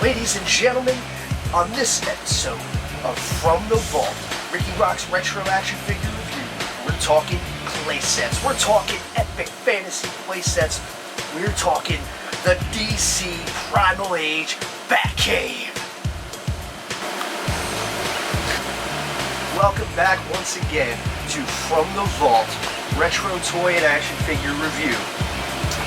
Ladies and gentlemen, on this episode of From the Vault, Rikki Roxx Retro Action Figure Review, we're talking playsets, we're talking epic fantasy playsets, we're talking the DC Primal Age Batcave. Welcome back once again to From the Vault Retro Toy and Action Figure Review.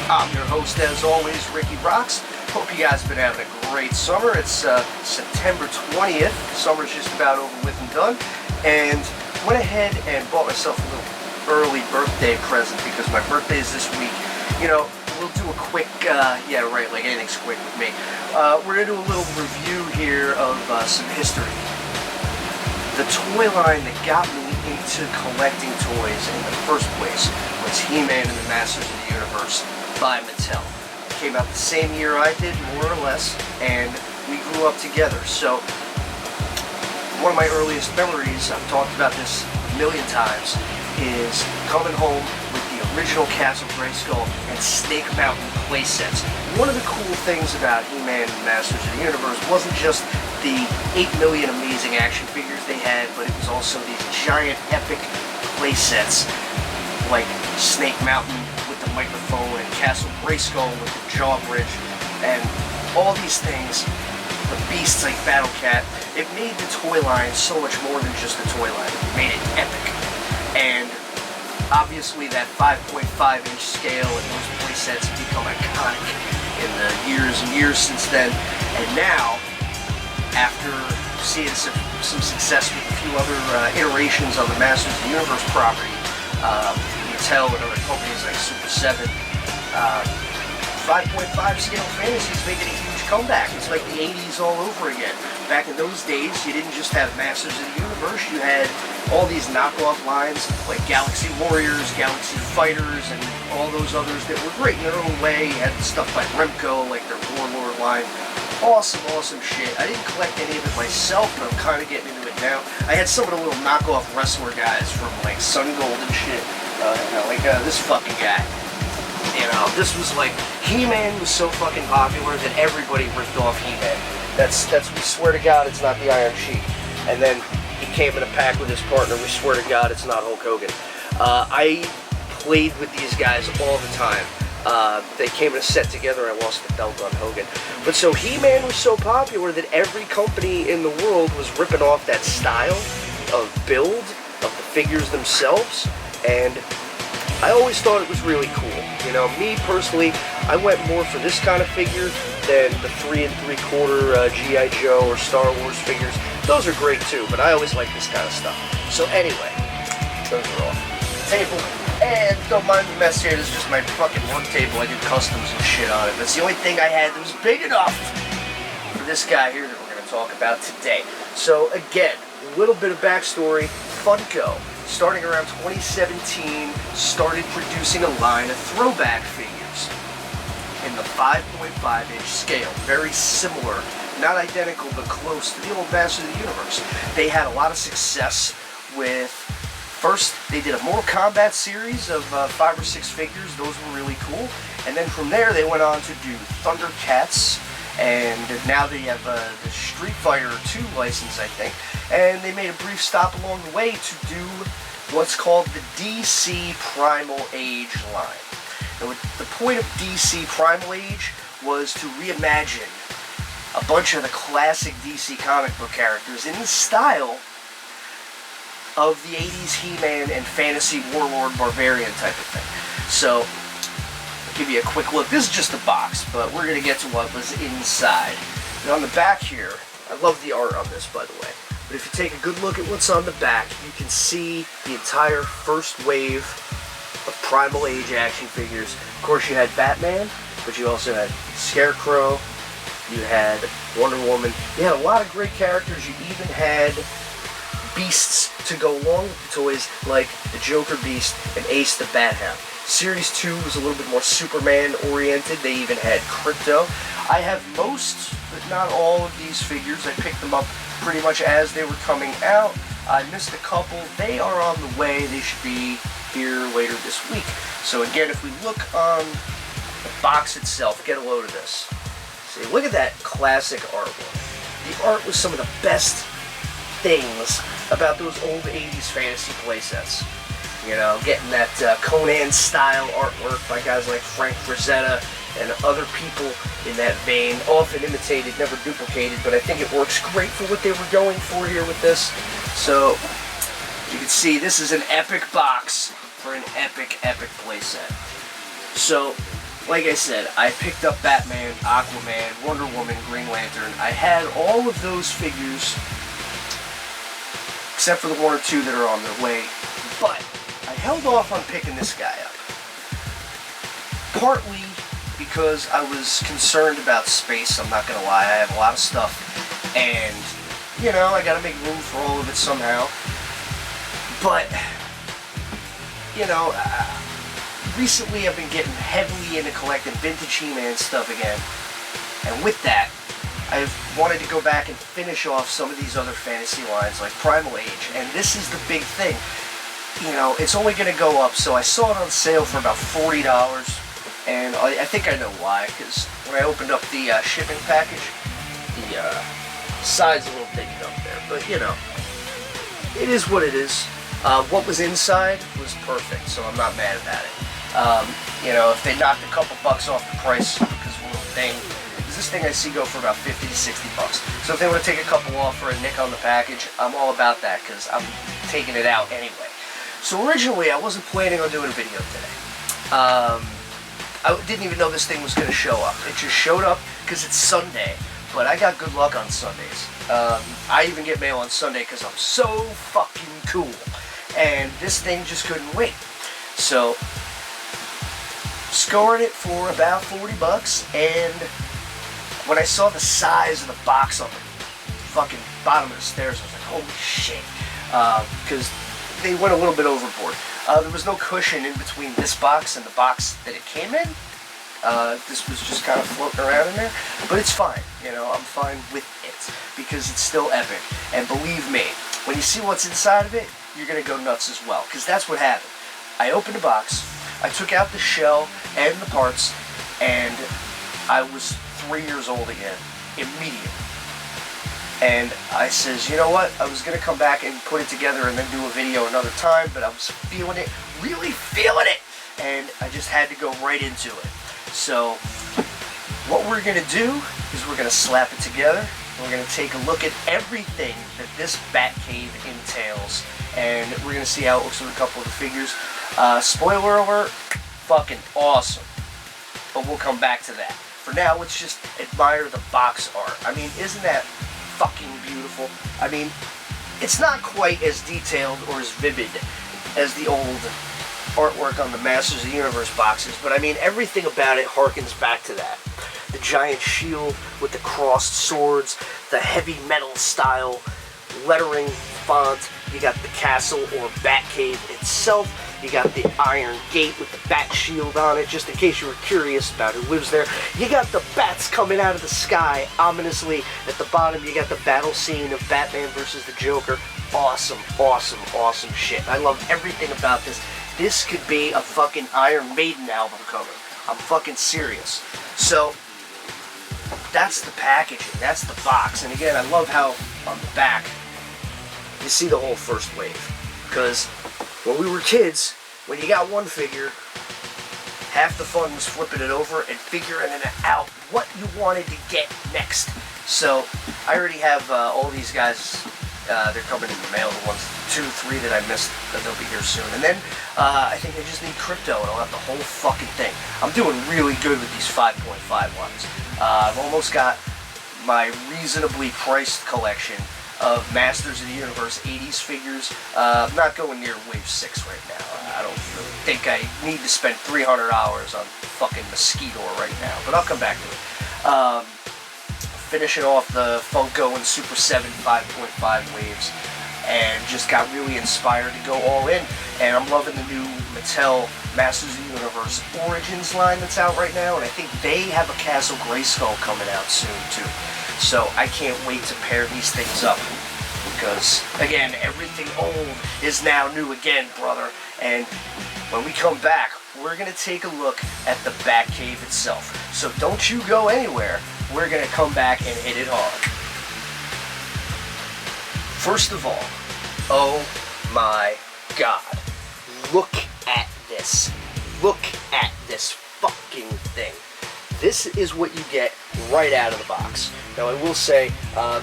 I'm your host, as always, Rikki Roxx. Hope you guys have been having a great summer. It's September 20th. Summer's just about over with and done. And went ahead and bought myself a little early birthday present because my birthday is this week. You know, we'll do a quick, yeah, right, like anything's quick with me. We're going to do a little review here of some history. The toy line that got me into collecting toys in the first place was He-Man and the Masters of the Universe by Mattel. Came out the same year I did, more or less, and we grew up together. So one of my earliest memories, I've talked about this a million times, is coming home with the original Castle Grayskull and Snake Mountain playsets. One of the cool things about He-Man and Masters of the Universe wasn't just the 8 million amazing action figures they had, but it was also these giant epic playsets like Snake Mountain with the microphone and Castle Grayskull with the jaw bridge and all these things, the beasts like Battle Cat. It made the toy line so much more than just a toy line. It made it epic. And obviously that 5.5-inch scale and those playsets have become iconic in the years and years since then. And now, after seeing some success with a few other iterations on the Masters of the Universe property, Mattel and other companies like Super 7, 5.5 scale fantasy is making a huge comeback. It's like the 80s all over again. Back in those days, you didn't just have Masters of the Universe, you had all these knockoff lines like Galaxy Warriors, Galaxy Fighters, and all those others that were great in their own way. You had stuff by Remco, like their Warlord line. Awesome, awesome shit. I didn't collect any of it myself, but I'm kind of getting into it now. I had some of the little knockoff wrestler guys from like Sun Gold and shit. This fucking guy. You know, this was like, He-Man was so fucking popular that everybody ripped off He-Man. That's, we swear to God, it's not the Iron Sheik. And then he came in a pack with his partner, we swear to God, it's not Hulk Hogan. I played with these guys all the time. They came in a set together, I lost the belt on Hogan. But so He-Man was so popular that every company in the world was ripping off that style of build of the figures themselves, and I always thought it was really cool. You know, me personally, I went more for this kind of figure than the 3 3/4 G.I. Joe or Star Wars figures. Those are great too, but I always like this kind of stuff. So anyway, those are off the table. And don't mind the mess here, this is just my fucking work table. I do customs and shit on it. That's the only thing I had that was big enough for this guy here that we're going to talk about today. So again, a little bit of backstory. Funko, starting around 2017, started producing a line of throwback figures in the 5.5-inch scale. Very similar, not identical, but close to the old Masters of the Universe. They had a lot of success with, first, they did a Mortal Kombat series of 5 or 6 figures. Those were really cool. And then from there, they went on to do Thundercats, and now they have the Street Fighter 2 license, I think. And they made a brief stop along the way to do what's called the DC Primal Age line. Now, the point of DC Primal Age was to reimagine a bunch of the classic DC comic book characters in the style of the 80s He-Man and Fantasy Warlord Barbarian type of thing. So, I'll give you a quick look. This is just a box, but we're going to get to what was inside. And on the back here, I love the art on this, by the way. But if you take a good look at what's on the back, you can see the entire first wave of Primal Age action figures. Of course, you had Batman, but you also had Scarecrow, you had Wonder Woman, you had a lot of great characters. You even had beasts to go along with the toys, like the Joker Beast and Ace the Bat Hound. Series 2 was a little bit more Superman-oriented. They even had Crypto. I have most, but not all of these figures. I picked them up pretty much as they were coming out. I missed a couple. They are on the way. They should be here later this week. So again, if we look on the box itself, get a load of this. See, look at that classic artwork. The art was some of the best things about those old 80s fantasy playsets. You know, getting that Conan-style artwork by guys like Frank Frazetta and other people in that vein. Often imitated, never duplicated, but I think it works great for what they were going for here with this. So, you can see this is an epic box for an epic, epic playset. So, like I said, I picked up Batman, Aquaman, Wonder Woman, Green Lantern. I had all of those figures, except for the one or two that are on their way. But I held off on picking this guy up. Partly because I was concerned about space, I'm not going to lie. I have a lot of stuff, and, you know, I got to make room for all of it somehow. But, you know, recently I've been getting heavily into collecting vintage He-Man stuff again, and with that, I've wanted to go back and finish off some of these other fantasy lines like Primal Age, and this is the big thing. You know, it's only going to go up, so I saw it on sale for about $40, and I think I know why, because when I opened up the shipping package, the side's a little digged up there, but you know, it is what it is. What was inside was perfect, so I'm not mad about it. You know, if they knocked a couple bucks off the price because of a little thing, this thing I see go for about 50 to 60 bucks. So if they want to take a couple off for a nick on the package, I'm all about that because I'm taking it out anyway. So originally I wasn't planning on doing a video today. I didn't even know this thing was going to show up. It just showed up because it's Sunday, but I got good luck on Sundays. I even get mail on Sunday because I'm so fucking cool. And this thing just couldn't wait. So, scored it for about 40 bucks, and when I saw the size of the box on the fucking bottom of the stairs, I was like, holy shit. Because they went a little bit overboard. There was no cushion in between this box and the box that it came in. This was just kind of floating around in there. But it's fine, you know, I'm fine with it. Because it's still epic. And believe me, when you see what's inside of it, you're going to go nuts as well. Because that's what happened. I opened the box, I took out the shell and the parts, and I was 3 years old again, immediately. And I says, you know what, I was going to come back and put it together and then do a video another time, but I was feeling it, really feeling it, and I just had to go right into it. So, what we're going to do is we're going to slap it together, and we're going to take a look at everything that this Batcave entails, and we're going to see how it looks with a couple of the figures. Spoiler alert, fucking awesome. But we'll come back to that. For now, let's just admire the box art. I mean, isn't that fucking beautiful? I mean, it's not quite as detailed or as vivid as the old artwork on the Masters of the Universe boxes, but I mean, everything about it harkens back to that. The giant shield with the crossed swords, the heavy metal style lettering font, you got the castle or Batcave itself, you got the iron gate with the bat shield on it, just in case you were curious about who lives there. You got the bats coming out of the sky, ominously. At the bottom, you got the battle scene of Batman versus the Joker. Awesome, awesome, awesome shit. I love everything about this. This could be a fucking Iron Maiden album cover. I'm fucking serious. So, that's the packaging, that's the box. And again, I love how on the back, you see the whole first wave. Because when we were kids, when you got one figure, half the fun was flipping it over and figuring it out what you wanted to get next. So, I already have all these guys, they're coming in the mail, the ones, 2, 3 that I missed, they'll be here soon. And then, I think I just need crypto and I'll have the whole fucking thing. I'm doing really good with these 5.5 ones. I've almost got my reasonably priced collection of Masters of the Universe 80s figures. I'm not going near Wave 6 right now. I don't really think I need to spend $300 on fucking Mosquito right now, but I'll come back to it. Finishing off the Funko and Super 7 5.5 waves, and just got really inspired to go all in. And I'm loving the new Mattel Masters of the Universe Origins line that's out right now, and I think they have a Castle Grayskull coming out soon too. So I can't wait to pair these things up, because again, everything old is now new again, brother. And when we come back, we're going to take a look at the Batcave itself. So don't you go anywhere. we're going to come back and hit it hard. First of all, oh my God, look at this. Look at this fucking thing. This is what you get right out of the box. Now I will say,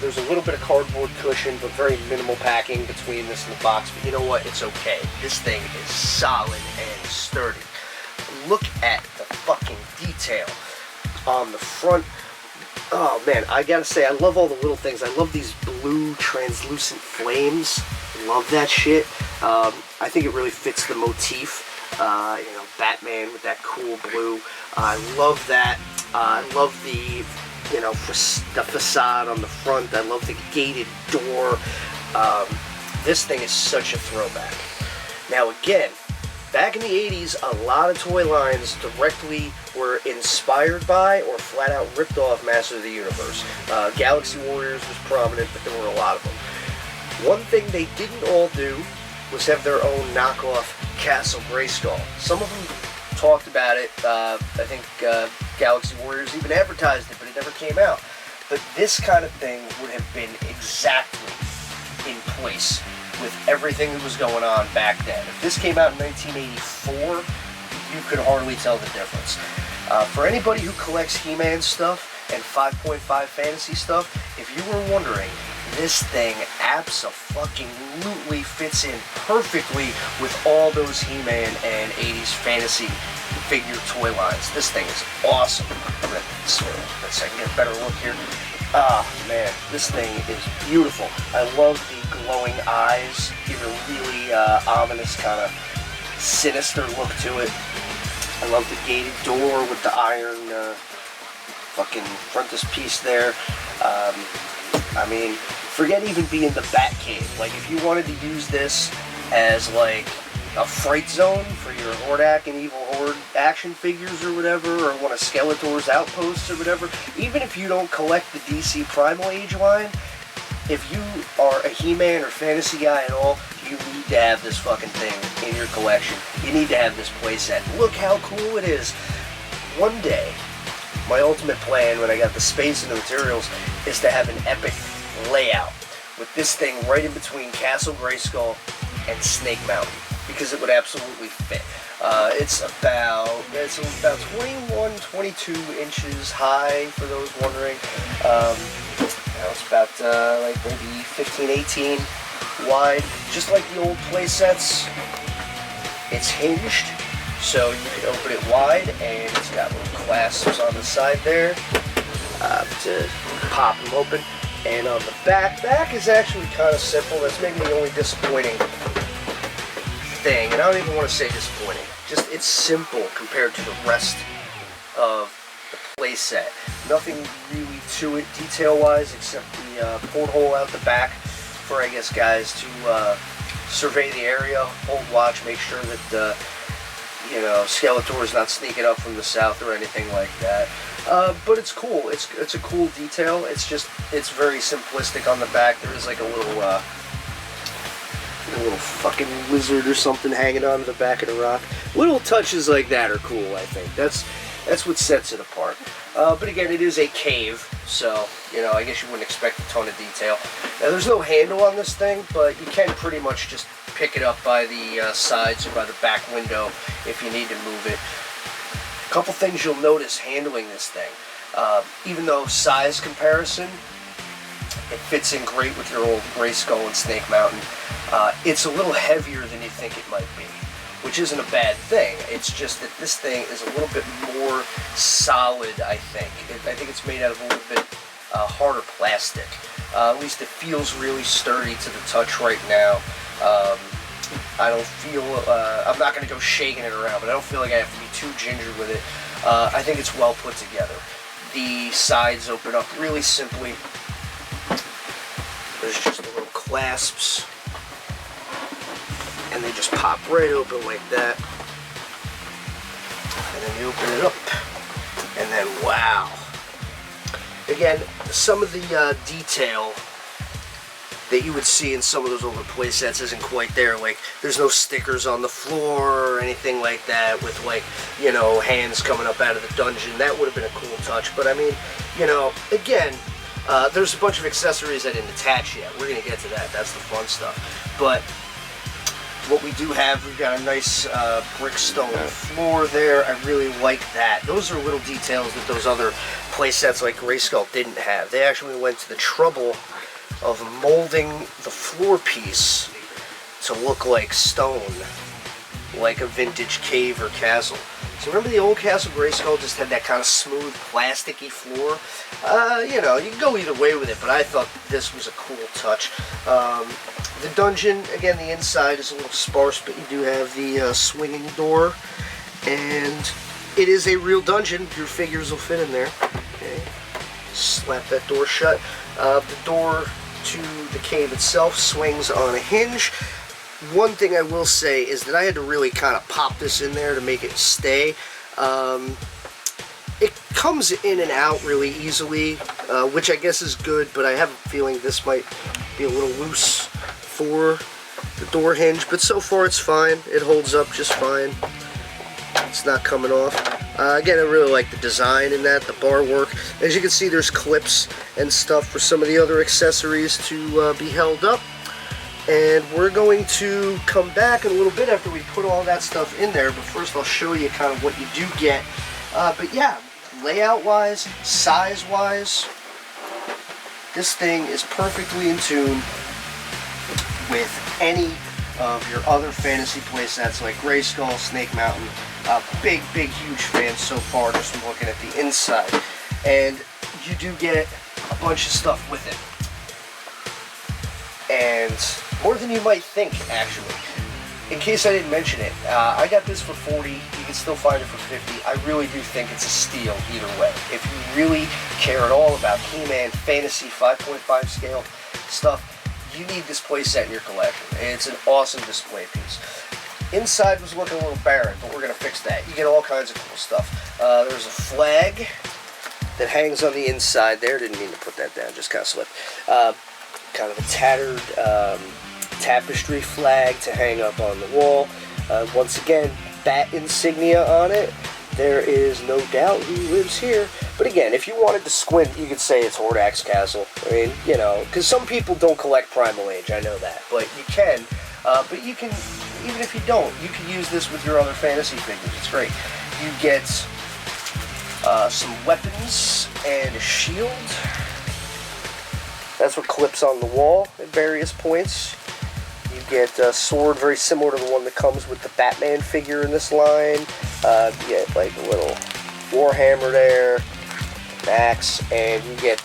there's a little bit of cardboard cushion, but very minimal packing between this and the box, but you know what, it's okay. This thing is solid and sturdy. Look at the fucking detail on the front. Oh man, I gotta say, I love all the little things. I love these blue translucent flames. Love that shit. I think it really fits the motif. You know, Batman with that cool blue. I love that. I love the, you know, the facade on the front. I love the gated door. This thing is such a throwback. Now again, back in the 80s, a lot of toy lines directly were inspired by or flat out ripped off Masters of the Universe. Galaxy Warriors was prominent, but there were a lot of them. One thing they didn't all do was have their own knockoff Castle Grayskull. Some of them talked about it. I think Galaxy Warriors even advertised it, but it never came out. But this kind of thing would have been exactly in place with everything that was going on back then. If this came out in 1984, you could hardly tell the difference. For anybody who collects He-Man stuff and 5.5 fantasy stuff, if you were wondering, this thing abso-fucking-lutely fits in perfectly with all those He-Man and 80s fantasy figure toy lines. This thing is awesome. I'm gonna see if I can get a better look here. Ah, man, this thing is beautiful. I love the glowing eyes. Give a really ominous, kind of sinister look to it. I love the gated door with the iron fucking frontispiece there. I mean, forget even being the Batcave. Like, if you wanted to use this as, like, a fright zone for your Hordak and Evil Horde action figures or whatever, or one of Skeletor's outposts or whatever, even if you don't collect the DC Primal Age line, if you are a He-Man or fantasy guy at all, you need to have this fucking thing in your collection. You need to have this playset. Look how cool it is. One day, my ultimate plan when I got the space and the materials is to have an epic layout with this thing right in between Castle Grayskull and Snake Mountain, because it would absolutely fit. It's about 21, 22 inches high, for those wondering. It's about like maybe 15, 18 wide, just like the old play sets. It's hinged, so you can open it wide, and it's got little clasps on the side there to pop them open. And on the back is actually kind of simple. That's maybe the only disappointing thing, and I don't even want to say disappointing. Just, it's simple compared to the rest of the playset. Nothing really to it detail-wise, except the porthole out the back for, I guess, guys to survey the area, hold watch, make sure that you know, Skeletor's not sneaking up from the south or anything like that. But it's cool. It's a cool detail. It's just, it's very simplistic on the back. There is like a little fucking lizard or something hanging onto the back of the rock. Little touches like that are cool, I think. That's what sets it apart. But again, it is a cave, so, you know, I guess you wouldn't expect a ton of detail. Now, there's no handle on this thing, but you can pretty much just pick it up by the sides or by the back window if you need to move it. A couple things you'll notice handling this thing. Even though size comparison, it fits in great with your old Grayskull and Snake Mountain, it's a little heavier than you think it might be, which isn't a bad thing. It's just that this thing is a little bit more solid, I think. I think it's made out of a little bit harder plastic. At least it feels really sturdy to the touch right now. I don't feel, I'm not going to go shaking it around, but I don't feel like I have to be too ginger with it. I think it's well put together. The sides open up really simply. There's just the little clasps, and they just pop right open like that. And then you open it up, and then wow. Again, some of the detail that you would see in some of those older play sets isn't quite there. Like, there's no stickers on the floor or anything like that with, like, you know, hands coming up out of the dungeon. That would have been a cool touch. But I mean, you know, again, there's a bunch of accessories I didn't attach yet. We're going to get to that. That's the fun stuff. But what we do have, we've got a nice brick stone floor there. I really like that. Those are little details that those other play sets like Grayskull didn't have. They actually went to the trouble of molding the floor piece to look like stone, like a vintage cave or castle. So remember the old Castle Grayskull just had that kind of smooth, plasticky floor? You know, you can go either way with it, but I thought this was a cool touch. The dungeon, again, the inside is a little sparse, but you do have the swinging door, and it is a real dungeon. Your figures will fit in there. Okay. Slap that door shut. The door to the cave itself swings on a hinge. One thing I will say is that I had to really kind of pop this in there to make it stay. It comes in and out really easily, which I guess is good, but I have a feeling this might be a little loose for the door hinge, but so far it's fine. It holds up just fine. It's not coming off. Again, I really like the design in that, the bar work. As you can see, there's clips and stuff for some of the other accessories to be held up. And we're going to come back in a little bit after we put all that stuff in there, but first I'll show you kind of what you do get. But yeah, layout-wise, size-wise, this thing is perfectly in tune with any of your other fantasy playsets like Grayskull, Snake Mountain. Big, huge fan so far just from looking at the inside. And you do get a bunch of stuff with it. And more than you might think, actually. In case I didn't mention it, I got this for 40. You can still find it for 50. I really do think it's a steal either way. If you really care at all about He-Man Fantasy 5.5 scale stuff, you need this playset in your collection. It's an awesome display piece. Inside was looking a little barren, but we're going to fix that. You get all kinds of cool stuff. There's a flag that hangs on the inside there. Didn't mean to put that down, just kind of slipped. Kind of a tattered tapestry flag to hang up on the wall. Once again, bat insignia on it. There is no doubt who lives here. But again, if you wanted to squint, you could say it's Hordax's castle. I mean, you know, because some people don't collect Primal Age, I know that. But you can. But you can, even if you don't, you can use this with your other fantasy figures. It's great. You get some weapons and a shield. That's what clips on the wall at various points. You get a sword very similar to the one that comes with the Batman figure in this line. You get like a little warhammer there, an axe, and you get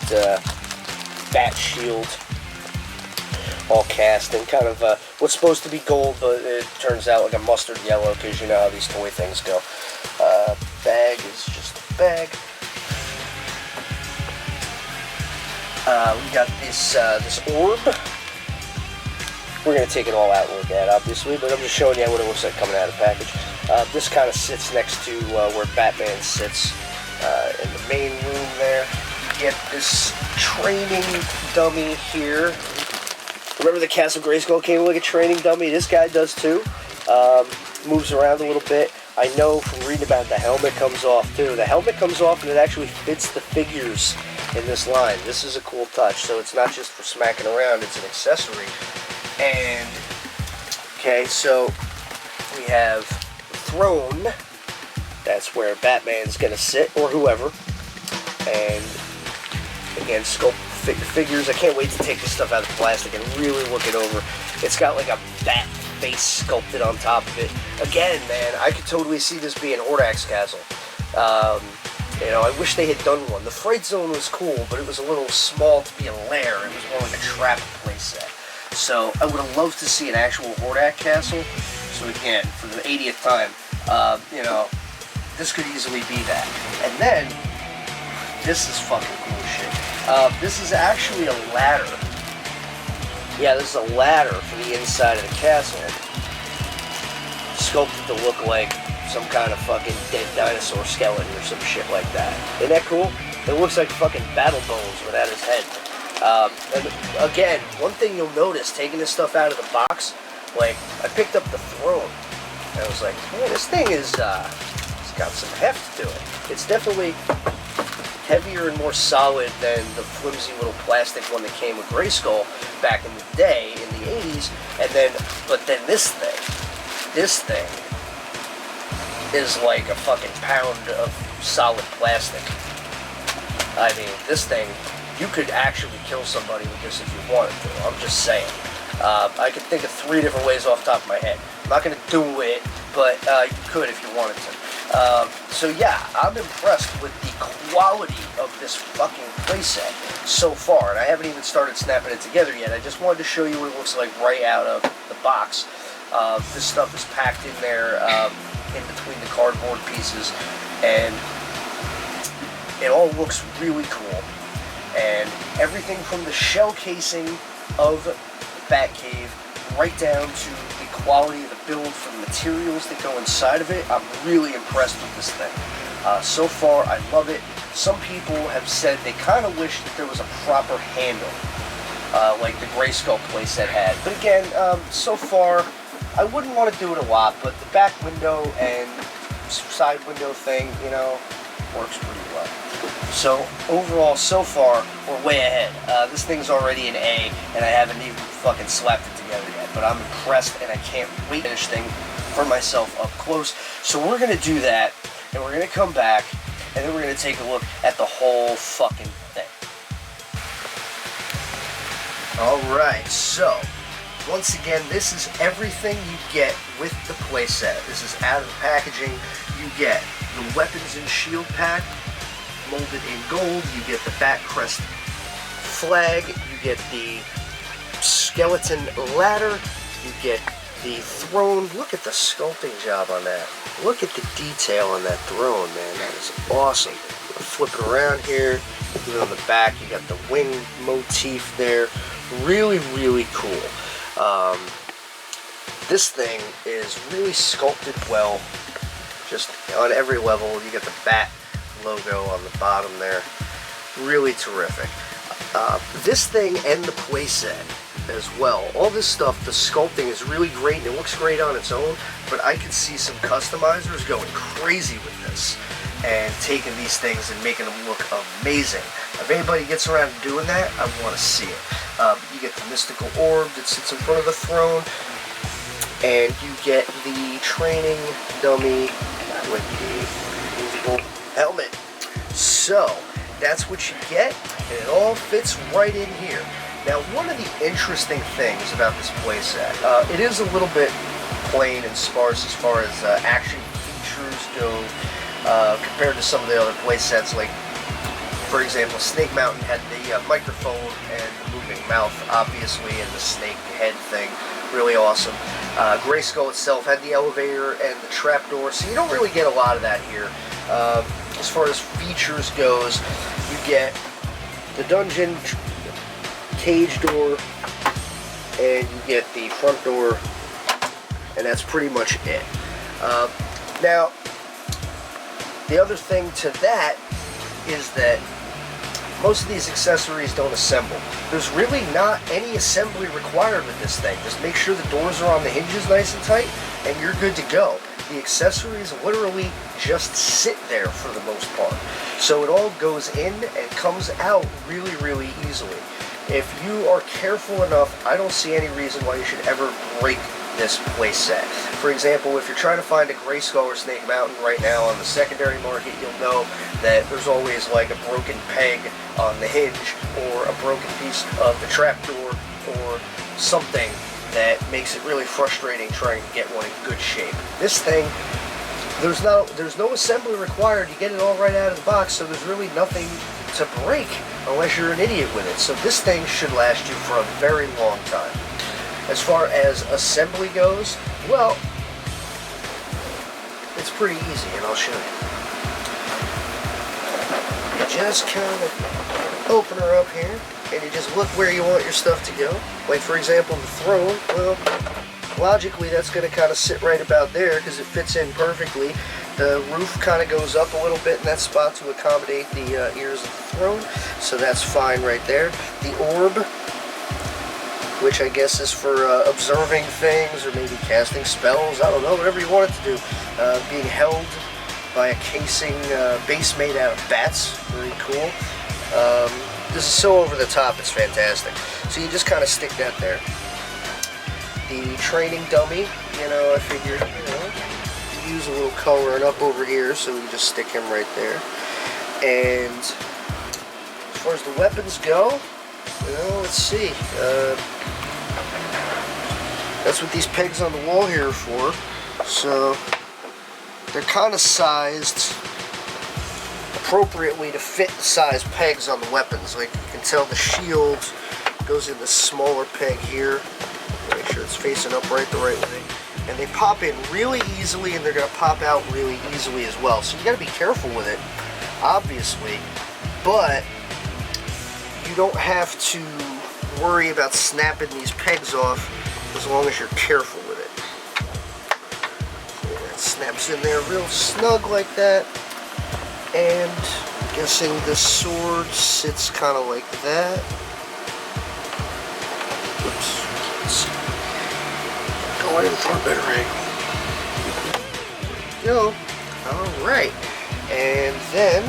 bat shield all cast in kind of what's supposed to be gold, but it turns out like a mustard yellow because you know how these toy things go. Bag is just a bag. We got this this orb. We're going to take it all out and look at it, obviously, but I'm just showing you what it looks like coming out of the package. This kind of sits next to where Batman sits in the main room there. You get this training dummy here. Remember the Castle Grayskull came with like a training dummy? This guy does too. Moves around a little bit. I know from reading about it, the helmet comes off too. The helmet comes off and it actually fits the figures in this line. This is a cool touch. So it's not just for smacking around, it's an accessory. And, okay, so we have the throne. That's where Batman's going to sit, or whoever. And, again, sculpt figures. I can't wait to take this stuff out of the plastic and really look it over. It's got like a bat face sculpted on top of it. Again, man, I could totally see this being Hordax's castle. You know, I wish they had done one. The Fright Zone was cool, but it was a little small to be a lair. It was more like a trap playset. So I would have loved to see an actual Hordax castle. So again, for the 80th time, you know, this could easily be that. And then, this is fucking cool shit. This is actually a ladder. Yeah, this is a ladder for the inside of the castle. Sculpted to look like some kind of fucking dead dinosaur skeleton or some shit like that. Isn't that cool? It looks like fucking Battle Bones without his head. And again, one thing you'll notice, taking this stuff out of the box, like, I picked up the throne, and I was like, man, this thing is, it's got some heft to it. It's definitely heavier and more solid than the flimsy little plastic one that came with Grayskull back in the day, in the 80s, but then this thing is like a fucking pound of solid plastic. I mean, this thing, you could actually kill somebody with this if you wanted to. I'm just saying. I could think of 3 different ways off the top of my head. I'm not going to do it, but you could if you wanted to. So yeah, I'm impressed with the quality of this fucking playset so far. And I haven't even started snapping it together yet. I just wanted to show you what it looks like right out of the box. This stuff is packed in there in between the cardboard pieces. And it all looks really cool. And everything from the shell casing of the Batcave right down to the quality of the build for the materials that go inside of it, I'm really impressed with this thing. So far, I love it. Some people have said they kind of wish that there was a proper handle, like the Grayskull playset had. But again, so far, I wouldn't want to do it a lot, but the back window and side window thing, you know, works pretty well. So overall, so far, we're way ahead. This thing's already an A, and I haven't even fucking slapped it together yet. But I'm impressed, and I can't wait to finish thing for myself up close. So we're gonna do that, and we're gonna come back, and then we're gonna take a look at the whole fucking thing. All right, so once again, this is everything you get with the playset. This is out of the packaging. You get the weapons and shield pack, molded in gold. You get the Bat Crest flag. You get the skeleton ladder. You get the throne. Look at the sculpting job on that. Look at the detail on that throne, man. That is awesome. Flip it around here. Even on the back, you got the wing motif there. Really, really cool. This thing is really sculpted well. Just on every level. You get the bat logo on the bottom there. Really terrific. This thing and the playset as well. All this stuff, the sculpting is really great and it looks great on its own, but I could see some customizers going crazy with this and taking these things and making them look amazing. If anybody gets around to doing that, I want to see it. You get the mystical orb that sits in front of the throne, and you get the training dummy with the movable helmet. So, that's what you get, and it all fits right in here. Now, one of the interesting things about this playset, it is a little bit plain and sparse as far as action features go, compared to some of the other playsets. Like, for example, Snake Mountain had the microphone and the moving mouth, obviously, and the snake head thing. Really awesome. Grayskull itself had the elevator and the trapdoor, so you don't really get a lot of that here. As far as features goes, you get the dungeon cage door, and you get the front door, and that's pretty much it. Now, the other thing to that is that most of these accessories don't assemble. There's really not any assembly required with this thing. Just make sure the doors are on the hinges nice and tight, and you're good to go. The accessories literally just sit there for the most part. So it all goes in and comes out really, really easily. If you are careful enough, I don't see any reason why you should ever break this playset. For example, if you're trying to find a Grayskull or Snake Mountain right now on the secondary market, you'll know that there's always like a broken peg on the hinge or a broken piece of the trapdoor or something that makes it really frustrating trying to get one in good shape. This thing, there's no assembly required. You get it all right out of the box, so there's really nothing to break unless you're an idiot with it. So this thing should last you for a very long time. As far as assembly goes, well, it's pretty easy, and I'll show you. You just kind of open her up here, and you just look where you want your stuff to go. Like, for example, the throne, well, logically that's going to kind of sit right about there because it fits in perfectly. The roof kind of goes up a little bit in that spot to accommodate the ears of the throne, so that's fine right there. The orb, which I guess is for observing things or maybe casting spells, I don't know, whatever you want it to do. Being held by a casing base made out of bats, very cool. This is so over the top, it's fantastic. So you just kind of stick that there. The training dummy, you know, I figured, you know, use a little coloring up over here, so we just stick him right there. And as far as the weapons go, you know, let's see. That's what these pegs on the wall here are for. So they're kind of sized appropriately to fit the size pegs on the weapons. Like you can tell the shield goes in the smaller peg here. Make sure it's facing upright the right way. And they pop in really easily, and they're going to pop out really easily as well. So you got to be careful with it, obviously. But you don't have to worry about snapping these pegs off as long as you're careful with it. So that snaps in there real snug like that. And I'm guessing the sword sits kind of like that. Oops. Going in for a better angle. Go. Alright. And then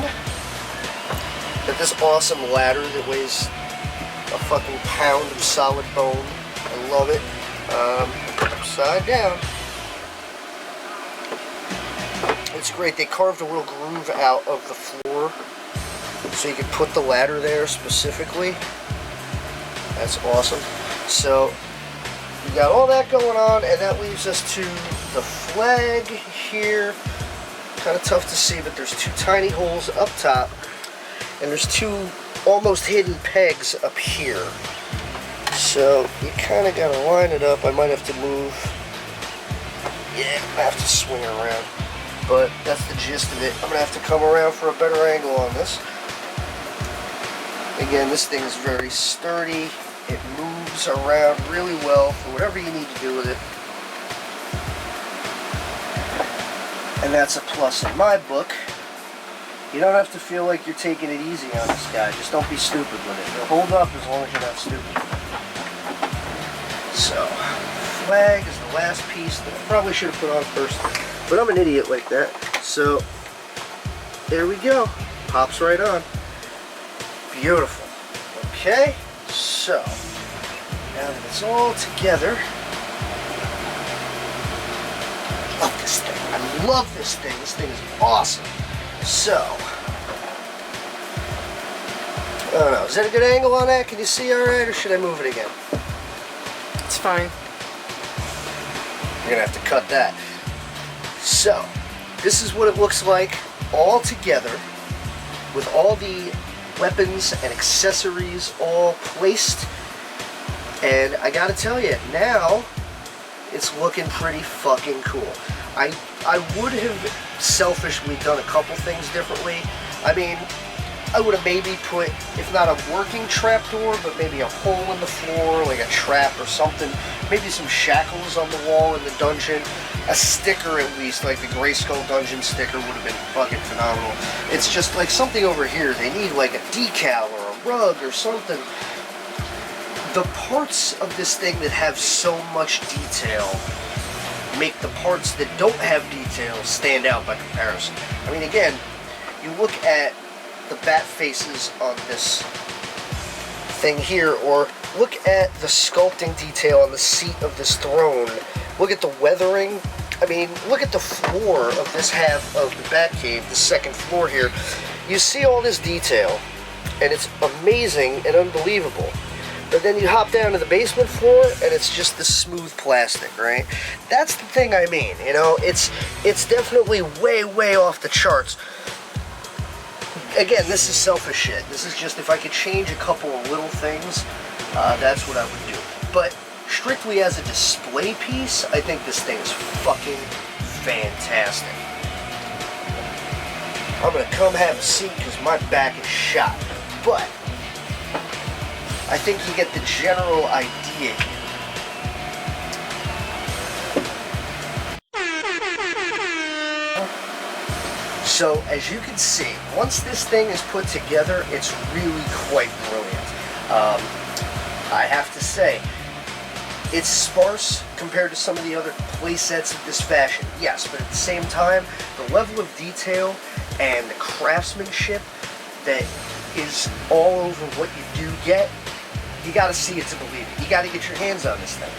got this awesome ladder that weighs a fucking pound of solid bone. I love it. Upside down. It's great. They carved a little groove out of the floor so you could put the ladder there specifically. That's awesome. So we got all that going on, and that leaves us to the flag here. Kind of tough to see, but there's two tiny holes up top, and there's two almost hidden pegs up here. So you kind of got to line it up. I might have to move. Yeah, I have to swing around. But that's the gist of it. I'm going to have to come around for a better angle on this. Again, this thing is very sturdy. It moves around really well for whatever you need to do with it. And that's a plus in my book. You don't have to feel like you're taking it easy on this guy. Just don't be stupid with it. It'll hold up as long as you're not stupid. So, flag is the last piece that I probably should have put on first. But I'm an idiot like that. So, there we go. Pops right on. Beautiful. Okay, so now that it's all together, I love this thing. I love this thing. This thing is awesome. So, I don't know. Is that a good angle on that? Can you see all right, or should I move it again? It's fine. You're gonna have to cut that. So, this is what it looks like all together with all the weapons and accessories all placed. And I gotta tell you, now it's looking pretty fucking cool. I would have selfishly done a couple things differently. I mean, I would have maybe put, if not a working trapdoor, but maybe a hole in the floor, like a trap or something. Maybe some shackles on the wall in the dungeon. A sticker at least, like the Grayskull dungeon sticker would have been fucking phenomenal. It's just like something over here. They need like a decal or a rug or something. The parts of this thing that have so much detail make the parts that don't have detail stand out by comparison. I mean, again, you look at the bat faces on this thing here, or look at the sculpting detail on the seat of this throne. Look at the weathering. I mean, look at the floor of this half of the Batcave, the second floor here. You see all this detail, and it's amazing and unbelievable. But then you hop down to the basement floor, and it's just the smooth plastic, right? That's the thing I mean, you know? It's definitely way, way off the charts. Again, this is selfish shit. This is just if I could change a couple of little things, that's what I would do. But strictly as a display piece, I think this thing is fucking fantastic. I'm gonna come have a seat because my back is shot. But I think you get the general idea here. So as you can see, once this thing is put together, it's really quite brilliant. I have to say, it's sparse compared to some of the other play sets of this fashion, yes, but at the same time, the level of detail and the craftsmanship that is all over what you do get, you gotta see it to believe it. You gotta get your hands on this thing.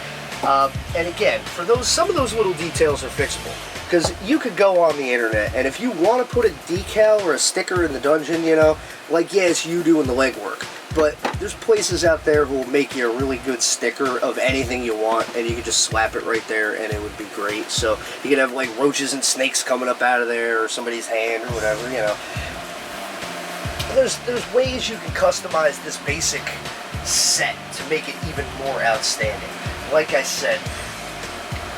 And again, for some of those little details are fixable. Because you could go on the internet, and if you want to put a decal or a sticker in the dungeon, you know, like, yeah, it's you doing the legwork. But there's places out there who will make you a really good sticker of anything you want, and you can just slap it right there, and it would be great. So you could have, like, roaches and snakes coming up out of there, or somebody's hand, or whatever, you know. There's ways you can customize this basic set to make it even more outstanding. Like I said,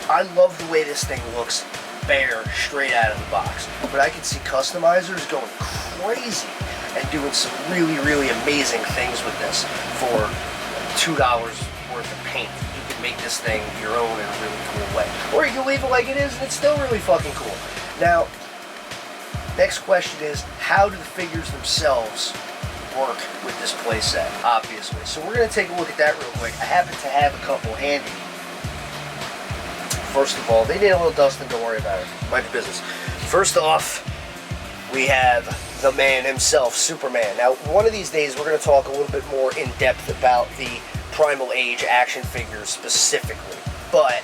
I love the way this thing looks bare, straight out of the box. But I can see customizers going crazy and doing some really, really amazing things with this for $2 worth of paint. You can make this thing your own in a really cool way. Or you can leave it like it is and it's still really fucking cool. Now, next question is, how do the figures themselves work with this playset, obviously. So we're going to take a look at that real quick. I happen to have a couple handy. First of all, they need a little dusting, don't worry about it. Mind your business. First off, we have the man himself, Superman. Now, one of these days, we're going to talk a little bit more in depth about the Primal Age action figures specifically. But,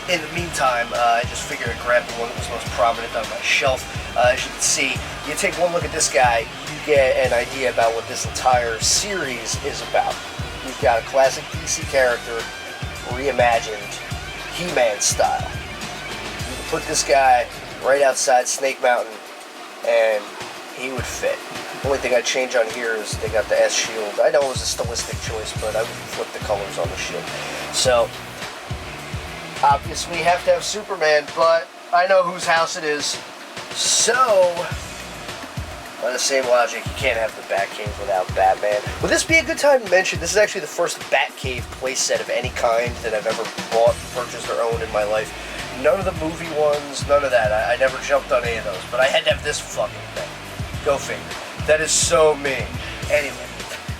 in the meantime, I just figured I'd grab the one that was most prominent on my shelf. As you can see, you take one look at this guy, you get an idea about what this entire series is about. You've got a classic DC character, reimagined, He-Man style. You can put this guy right outside Snake Mountain, and he would fit. The only thing I'd change on here is they got the S shield. I know it was a stylistic choice, but I would flip the colors on the shield. So, obviously, we have to have Superman, but I know whose house it is. So, by the same logic, you can't have the Batcave without Batman. Would this be a good time to mention, this is actually the first Batcave playset of any kind that I've ever bought, purchased, or owned in my life. None of the movie ones, none of that. I never jumped on any of those, but I had to have this fucking thing. Go figure. That is so me. Anyway,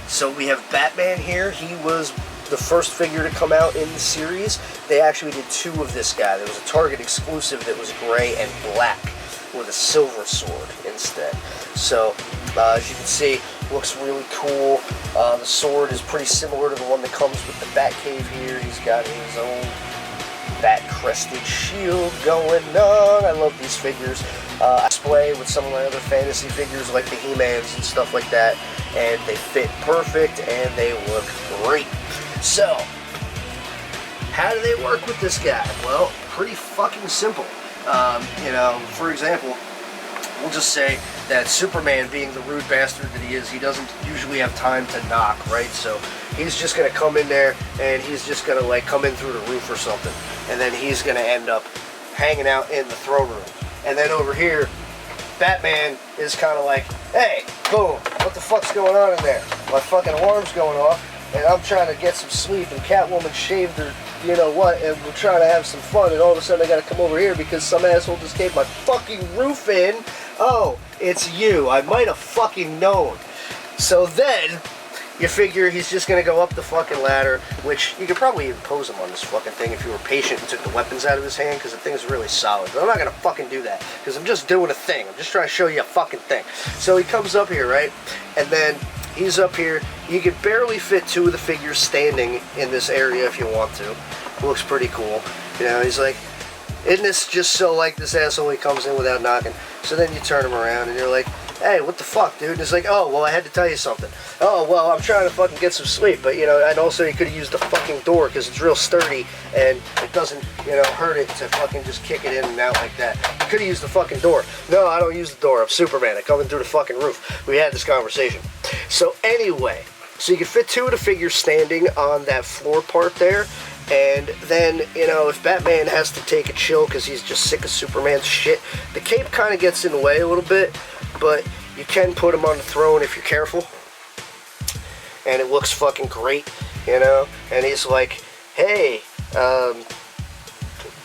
so we have Batman here. He was the first figure to come out in the series. They actually did two of this guy. There was a Target exclusive that was gray and black with a silver sword instead. So, as you can see, looks really cool. The sword is pretty similar to the one that comes with the Batcave here. He's got his own bat-crested shield going on. I love these figures. I display with some of my other fantasy figures like the He-Mans and stuff like that, and they fit perfect and they look great. So, how do they work with this guy? Well, pretty fucking simple. You know, for example, we'll just say that Superman, being the rude bastard that he is, he doesn't usually have time to knock, right? So he's just going to come in there and he's just going to like come in through the roof or something. And then he's going to end up hanging out in the throne room. And then over here, Batman is kind of like, hey, boom, what the fuck's going on in there? My fucking alarm's going off and I'm trying to get some sleep, and Catwoman shaved her, you know what, and we're trying to have some fun, and all of a sudden I gotta come over here because some asshole just caved my fucking roof in. Oh, it's you. I might have fucking known. So then, you figure he's just gonna go up the fucking ladder, which you could probably impose him on this fucking thing if you were patient and took the weapons out of his hand, because the thing is really solid. But I'm not gonna fucking do that, because I'm just doing a thing. I'm just trying to show you a fucking thing. So he comes up here, right? And then he's up here. You could barely fit two of the figures standing in this area if you want to. Looks pretty cool. You know, he's like, isn't this just so like this asshole, he comes in without knocking? So then you turn him around and you're like, hey, what the fuck, dude? And it's like, oh, well, I had to tell you something. Oh, well, I'm trying to fucking get some sleep, but, you know, and also you could have used the fucking door because it's real sturdy and it doesn't, you know, hurt it to fucking just kick it in and out like that. You could have used the fucking door. No, I don't use the door. I'm Superman. I come in through the fucking roof. We had this conversation. So anyway, so you can fit two of the figures standing on that floor part there. And then, you know, if Batman has to take a chill because he's just sick of Superman's shit, the cape kind of gets in the way a little bit, but you can put him on the throne if you're careful. And it looks fucking great, you know? And he's like, hey,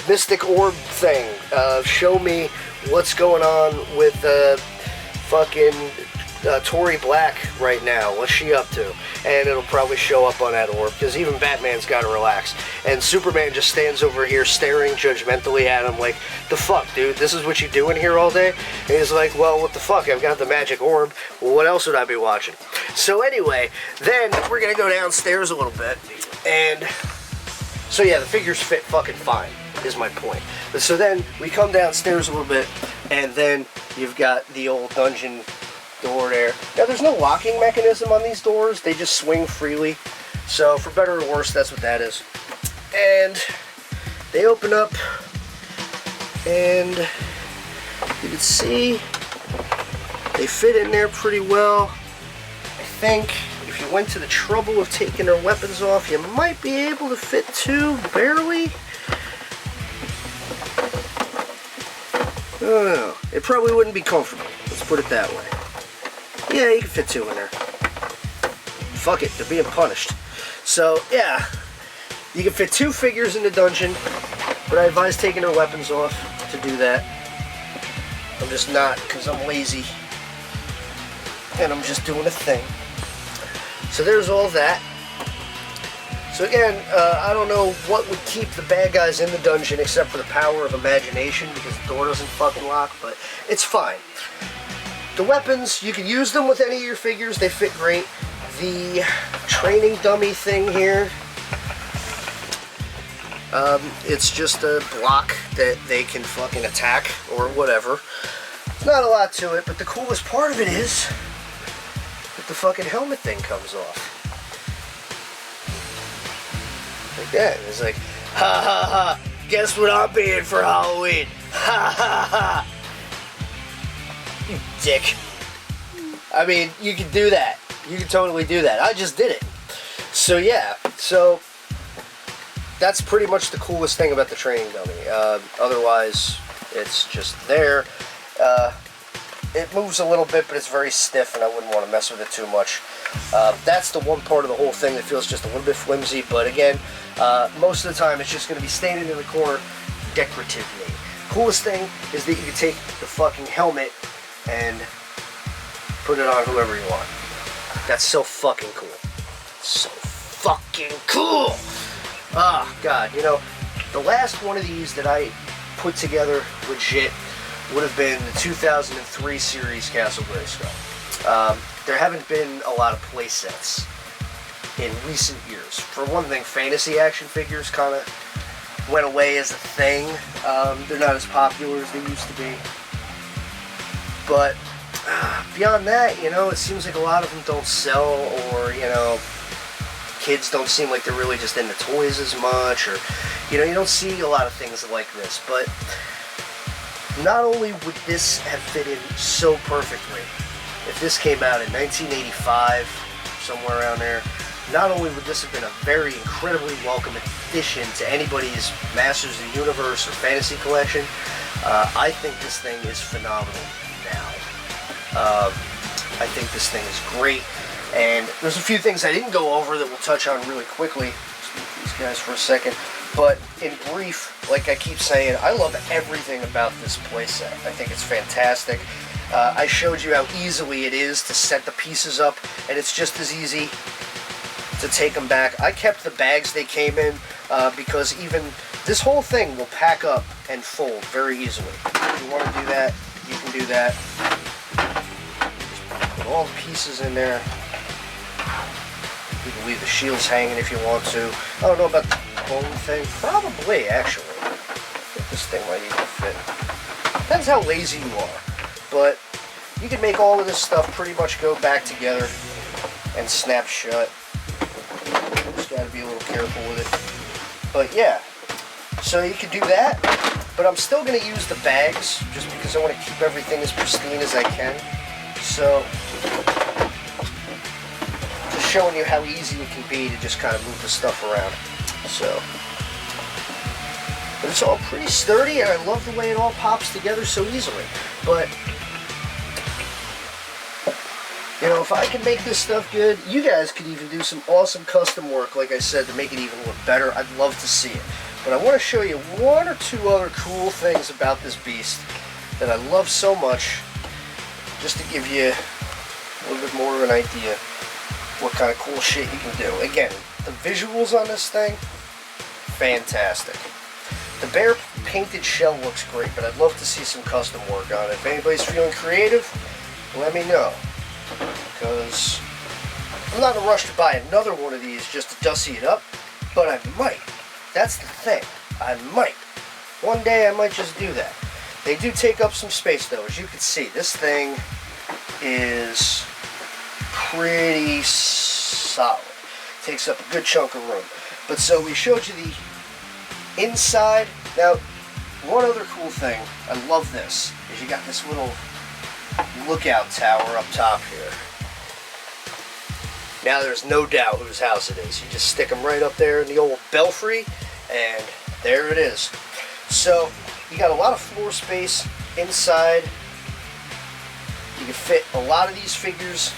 Mystic Orb thing. Show me what's going on with fucking Tori Black right now. What's she up to? And it'll probably show up on that orb, because even Batman's got to relax. And Superman just stands over here staring judgmentally at him like, the fuck, dude? This is what you do in here all day? And he's like, well, what the fuck? I've got the magic orb. Well, what else would I be watching? So anyway, then we're going to go downstairs a little bit. And so yeah, the figures fit fucking fine, is my point. So then we come downstairs a little bit, and then you've got the old dungeon door there. Now there's no locking mechanism on these doors, they just swing freely. So for better or worse, that's what that is. And they open up, and you can see they fit in there pretty well. I think if you went to the trouble of taking their weapons off, you might be able to fit two, barely. I don't know. It probably wouldn't be comfortable, let's put it that way. Yeah, you can fit two in there. Fuck it, they're being punished. So, yeah, you can fit two figures in the dungeon, but I advise taking their weapons off to do that. I'm just not, because I'm lazy, and I'm just doing a thing. So there's all that. So again, I don't know what would keep the bad guys in the dungeon except for the power of imagination, because the door doesn't fucking lock, but it's fine. The weapons, you can use them with any of your figures, they fit great. The training dummy thing here, it's just a block that they can fucking attack or whatever. There's not a lot to it, but the coolest part of it is that the fucking helmet thing comes off. Like that. It's like, ha ha ha, guess what I'm being for Halloween? Ha ha ha. You dick. I mean, you can do that. You can totally do that. I just did it. So yeah, so that's pretty much the coolest thing about the training dummy. Otherwise, it's just there. It moves a little bit, but it's very stiff, and I wouldn't want to mess with it too much. That's the one part of the whole thing that feels just a little bit flimsy, but again, most of the time it's just going to be standing in the corner decoratively. Coolest thing is that you can take the fucking helmet and put it on whoever you want. That's so fucking cool. So fucking cool! Ah, God, you know, the last one of these that I put together legit would have been the 2003 series Castle Grayskull. There haven't been a lot of playsets in recent years. For one thing, fantasy action figures kind of went away as a thing. They're not as popular as they used to be. But beyond that, you know, it seems like a lot of them don't sell, or, you know, kids don't seem like they're really just into toys as much, or, you know, you don't see a lot of things like this. But not only would this have fit in so perfectly, if this came out in 1985, somewhere around there, not only would this have been a very incredibly welcome addition to anybody's Masters of the Universe or Fantasy collection, I think this thing is phenomenal now. I think this thing is great, and there's a few things I didn't go over that we'll touch on really quickly. Just mute these guys for a second. But in brief, like I keep saying, I love everything about this playset. I think it's fantastic. I showed you how easily it is to set the pieces up, and it's just as easy to take them back. I kept the bags they came in because even this whole thing will pack up and fold very easily. If you want to do that, you can do that. Just put all the pieces in there. You can leave the shields hanging if you want to. I don't know about the bone thing. Probably, actually. I think this thing might even fit. Depends how lazy you are. But you can make all of this stuff pretty much go back together and snap shut. Just gotta be a little careful with it. But yeah, so you can do that. But I'm still gonna use the bags just because I want to keep everything as pristine as I can. So, just showing you how easy it can be to just kind of move the stuff around. So, but it's all pretty sturdy, and I love the way it all pops together so easily. But you know, if I can make this stuff good, you guys could even do some awesome custom work, like I said, to make it even look better. I'd love to see it. But I want to show you one or two other cool things about this beast that I love so much, just to give you a little bit more of an idea what kind of cool shit you can do. Again, the visuals on this thing, fantastic. The bare painted shell looks great, but I'd love to see some custom work on it. If anybody's feeling creative, let me know, because I'm not in a rush to buy another one of these just to dusty it up, but I might. That's the thing. I might. One day I might just do that. They do take up some space though, as you can see. This thing is pretty solid. Takes up a good chunk of room. But so we showed you the inside. Now, one other cool thing, I love this, is you got this little lookout tower up top here. Now there's no doubt whose house it is. You just stick them right up there in the old belfry, and there it is. So you got a lot of floor space inside. You can fit a lot of these figures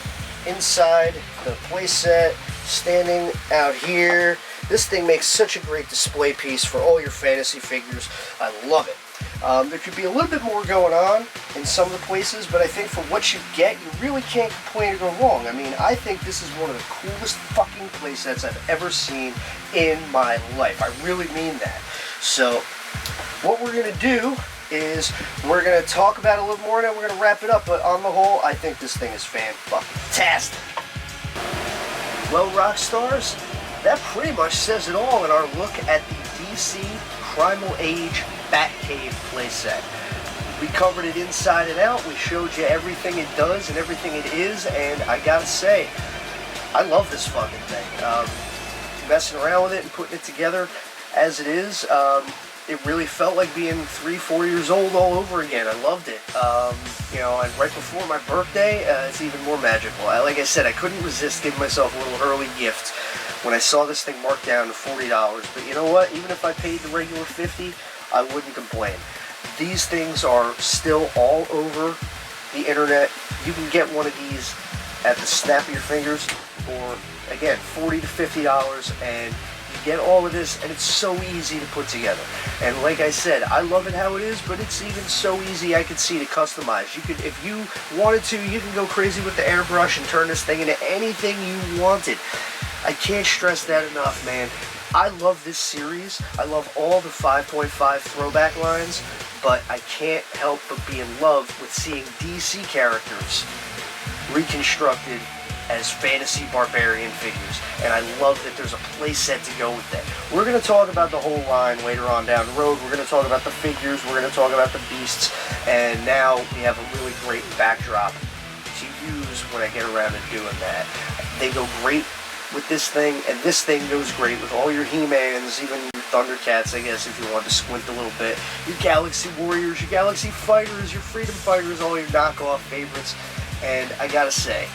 inside the playset, standing out here. This thing makes such a great display piece for all your fantasy figures. I love it. There could be a little bit more going on in some of the places, but I think for what you get, you really can't complain or go wrong. I mean, I think this is one of the coolest fucking playsets I've ever seen in my life. I really mean that. So, what we're going to do is we're going to talk about it a little more, and then we're going to wrap it up. But on the whole, I think this thing is fan-fucking-tastic. Well, rock stars, that pretty much says it all in our look at the DC Primal Age Batcave playset. We covered it inside and out. We showed you everything it does and everything it is, and I gotta say, I love this fucking thing. Messing around with it and putting it together as it is, it really felt like being 3-4 years old all over again. I loved it. You know, and right before my birthday, it's even more magical. Like I said, I couldn't resist giving myself a little early gift when I saw this thing marked down to $40. But you know what? Even if I paid the regular $50, I wouldn't complain. These things are still all over the internet. You can get one of these at the snap of your fingers for, again, $40 to $50, and you get all of this, and it's so easy to put together. And like I said, I love it how it is, but it's even so easy I could see to customize. You could, if you wanted to, you can go crazy with the airbrush and turn this thing into anything you wanted. I can't stress that enough, man. I love this series. I love all the 5.5 throwback lines, but I can't help but be in love with seeing DC characters reconstructed as fantasy barbarian figures, and I love that there's a playset to go with that. We're going to talk about the whole line later on down the road. We're going to talk about the figures, we're going to talk about the beasts, and now we have a really great backdrop to use when I get around to doing that. They go great with this thing, and this thing goes great with all your He-Mans, even your Thundercats, I guess, if you want to squint a little bit. Your Galaxy Warriors, your Galaxy Fighters, your Freedom Fighters, all your knockoff favorites. And I gotta say,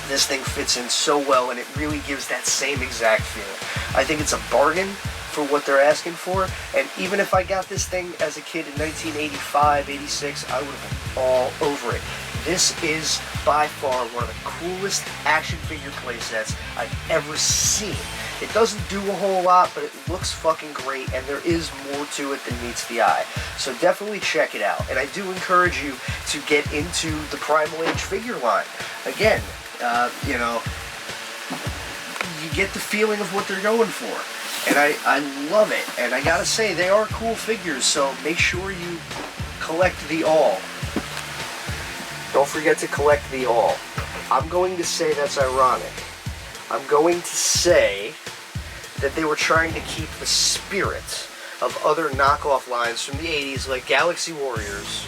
this thing fits in so well, and it really gives that same exact feeling. I think it's a bargain for what they're asking for, and even if I got this thing as a kid in 1985, 86, I would have been all over it. This is by far one of the coolest action figure playsets I've ever seen. It doesn't do a whole lot, but it looks fucking great, and there is more to it than meets the eye. So definitely check it out. And I do encourage you to get into the Primal Age figure line. Again, you know, you get the feeling of what they're going for. And I love it. And I gotta say, they are cool figures, so make sure you collect the all. Don't forget to collect the all. I'm going to say that's ironic. I'm going to say that they were trying to keep the spirit of other knockoff lines from the 80s, like Galaxy Warriors,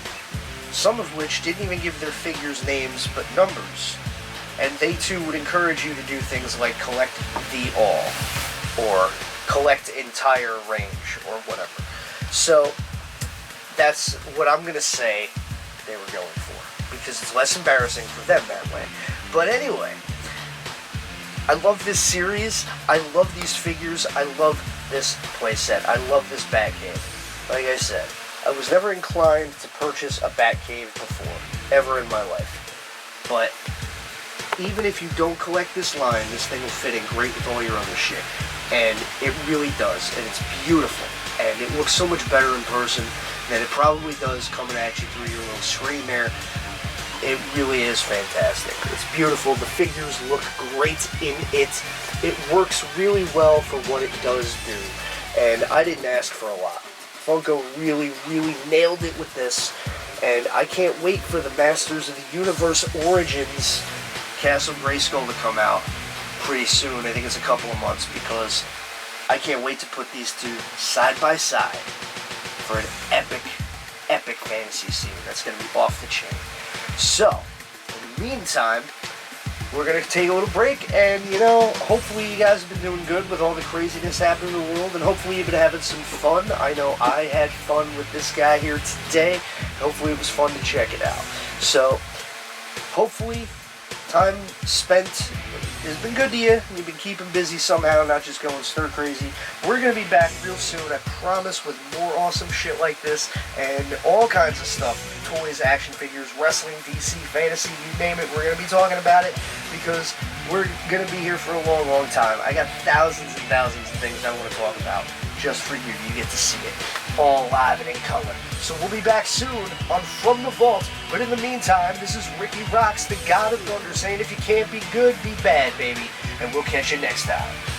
some of which didn't even give their figures names but numbers. And they too would encourage you to do things like collect the all, or collect entire range, or whatever. So that's what I'm going to say they were going for, because it's less embarrassing for them that way. But anyway, I love this series, I love these figures, I love this playset, I love this Batcave. Like I said, I was never inclined to purchase a Batcave before, ever in my life. But even if you don't collect this line, this thing will fit in great with all your other shit. And it really does, and it's beautiful. And it looks so much better in person than it probably does coming at you through your little screen there. It really is fantastic. It's beautiful. The figures look great in it. It works really well for what it does do. And I didn't ask for a lot. Funko really, really nailed it with this. And I can't wait for the Masters of the Universe Origins Castle Grayskull to come out pretty soon. I think it's a couple of months, because I can't wait to put these two side by side for an epic, epic fantasy scene that's going to be off the chain. So, in the meantime, we're going to take a little break, and, hopefully you guys have been doing good with all the craziness happening in the world, and hopefully you've been having some fun. I know I had fun with this guy here today. Hopefully it was fun to check it out. So, hopefully, time spent has been good to you. You've been keeping busy somehow, not just going stir crazy. We're going to be back real soon, I promise, with more awesome shit like this and all kinds of stuff. Toys, action figures, wrestling, DC, fantasy, you name it. We're going to be talking about it, because we're going to be here for a long, long time. I got thousands and thousands of things I want to talk about just for you. You get to see it all live and in color. So we'll be back soon on From the Vault. But in the meantime, this is Rikki Roxx, the God of Thunder, saying if you can't be good, be bad, baby. And we'll catch you next time.